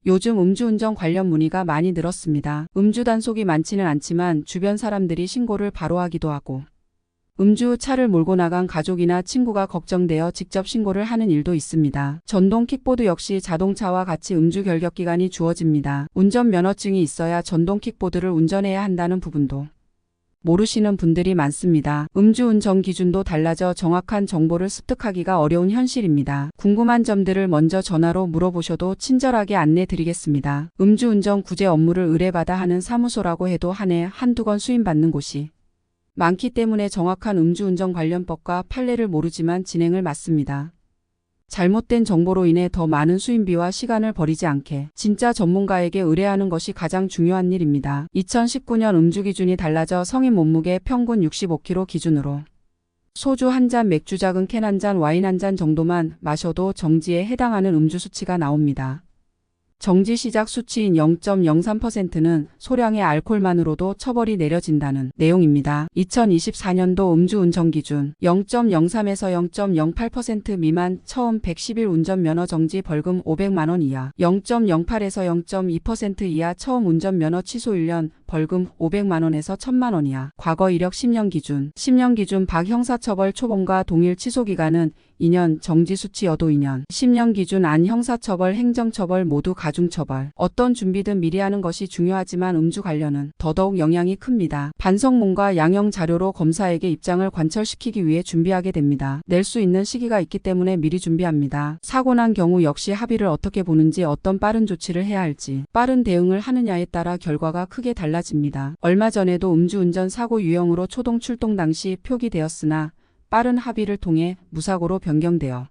요즘 음주운전 관련 문의가 많이 늘었습니다. 음주 단속이 많지는 않지만 주변 사람들이 신고를 바로 하기도 하고 음주 후 차를 몰고 나간 가족이나 친구가 걱정되어 직접 신고를 하는 일도 있습니다. 전동 킥보드 역시 자동차와 같이 음주 결격 기간이 주어집니다. 운전면허증이 있어야 전동 킥보드를 운전해야 한다는 부분도 모르시는 분들이 많습니다. 음주운전 기준도 달라져 정확한 정보를 습득하기가 어려운 현실입니다. 궁금한 점들을 먼저 전화로 물어보셔도 친절하게 안내 드리겠습니다. 음주운전 구제 업무를 의뢰받아 하는 사무소라고 해도 한 해 한두 건 수임받는 곳이 많기 때문에 정확한 음주운전 관련법과 판례를 모르지만 진행을 맡습니다. 잘못된 정보로 인해 더 많은 수임비와 시간을 버리지 않게 진짜 전문가에게 의뢰하는 것이 가장 중요한 일입니다. 2019년 음주 기준이 달라져 성인 몸무게 평균 65kg 기준으로 소주 한 잔, 맥주 작은 캔 한 잔, 와인 한 잔 정도만 마셔도 정지에 해당하는 음주 수치가 나옵니다. 정지 시작 수치인 0.03%는 소량의 알코올만으로도 처벌이 내려진다는 내용입니다. 2024년도 음주운전 기준 0.03에서 0.08% 미만 처음 110일 운전면허 정지 벌금 500만 원 이하 0.08에서 0.2% 이하 처음 운전면허 취소 1년 벌금 500만 원에서 1000만 원 이하 과거 이력 10년 기준 10년 기준 박 형사처벌 초범과 동일 취소기간은 2년 정지 수치여도 2년 10년 기준 안 형사처벌 행정처벌 모두 가중처벌 어떤 준비든 미리 하는 것이 중요하지만 음주 관련은 더더욱 영향이 큽니다. 반성문과 양형 자료로 검사에게 입장을 관철시키기 위해 준비하게 됩니다. 낼 수 있는 시기가 있기 때문에 미리 준비합니다. 사고 난 경우 역시 합의를 어떻게 보는지 어떤 빠른 조치를 해야 할지 빠른 대응을 하느냐에 따라 결과가 크게 달라집니다. 얼마 전에도 음주운전 사고 유형으로 초동 출동 당시 표기되었으나 빠른 합의를 통해 무사고로 변경되어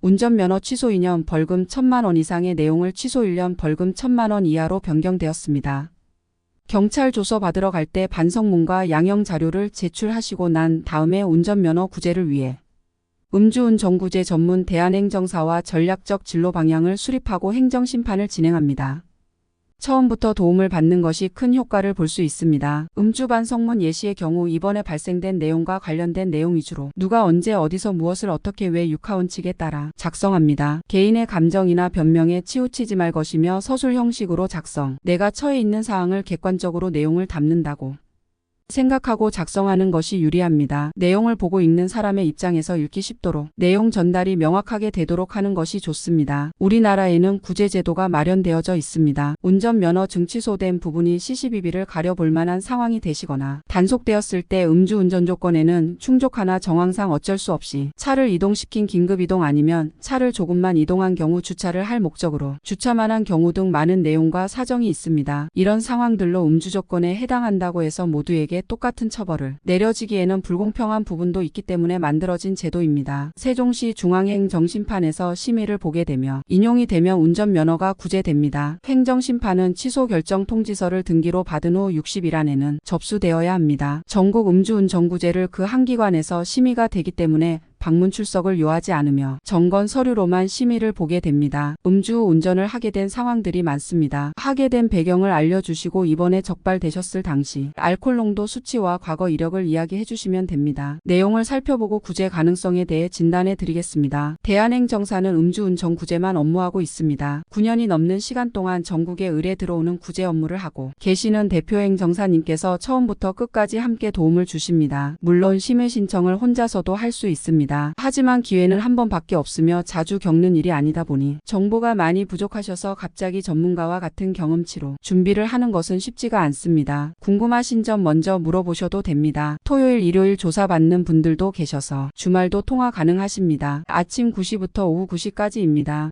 운전면허 취소 2년 벌금 1000만 원 이상의 내용을 취소 1년 벌금 1000만 원 이하로 변경되었습니다. 경찰 조서 받으러 갈 때 반성문과 양형 자료를 제출하시고 난 다음에 운전면허 구제를 위해 음주운전구제 전문 대한행정사와 전략적 진로 방향을 수립하고 행정심판을 진행합니다. 처음부터 도움을 받는 것이 큰 효과를 볼 수 있습니다. 음주반성문 예시의 경우 이번에 발생된 내용과 관련된 내용 위주로 누가 언제 어디서 무엇을 어떻게 왜 육하원칙에 따라 작성합니다. 개인의 감정이나 변명에 치우치지 말 것이며 서술 형식으로 작성. 내가 처해 있는 사항을 객관적으로 내용을 담는다고 생각하고 작성하는 것이 유리합니다. 내용을 보고 읽는 사람의 입장에서 읽기 쉽도록 내용 전달이 명확하게 되도록 하는 것이 좋습니다. 우리나라에는 구제 제도가 마련되어져 있습니다. 운전면허증 취소된 부분이 CCTV를 가려볼 만한 상황이 되시거나 단속되었을 때 음주운전 조건에는 충족하나 정황상 어쩔 수 없이 차를 이동시킨 긴급이동 아니면 차를 조금만 이동한 경우 주차를 할 목적으로 주차만 한 경우 등 많은 내용과 사정이 있습니다. 이런 상황들로 음주 조건에 해당한다고 해서 모두에게 똑같은 처벌을 내려지기에는 불공평한 부분도 있기 때문에 만들어진 제도입니다. 세종시 중앙행정심판에서 심의를 보게 되며 인용이 되면 운전면허가 구제됩니다. 행정심판은 취소 결정 통지서를 등기로 받은 후 60일 안에는 접수되어야 합니다. 전국 음주운전구제를 그 한 기관에서 심의가 되기 때문에 방문 출석을 요하지 않으며 정건 서류로만 심의를 보게 됩니다. 음주 후 운전을 하게 된 상황들이 많습니다. 하게 된 배경을 알려주시고 이번에 적발되셨을 당시 알코올 농도 수치와 과거 이력을 이야기해 주시면 됩니다. 내용을 살펴보고 구제 가능성에 대해 진단해 드리겠습니다. 대한행정사는 음주운전 구제만 업무하고 있습니다. 9년이 넘는 시간 동안 전국에 의뢰 들어오는 구제 업무를 하고 계시는 대표행정사님께서 처음부터 끝까지 함께 도움을 주십니다. 물론 심의 신청을 혼자서도 할 수 있습니다. 하지만 기회는 한 번밖에 없으며 자주 겪는 일이 아니다 보니 정보가 많이 부족하셔서 갑자기 전문가와 같은 경험치로 준비를 하는 것은 쉽지가 않습니다. 궁금하신 점 먼저 물어보셔도 됩니다. 토요일, 일요일 조사받는 분들도 계셔서 주말도 통화 가능하십니다. 아침 9시부터 오후 9시까지입니다.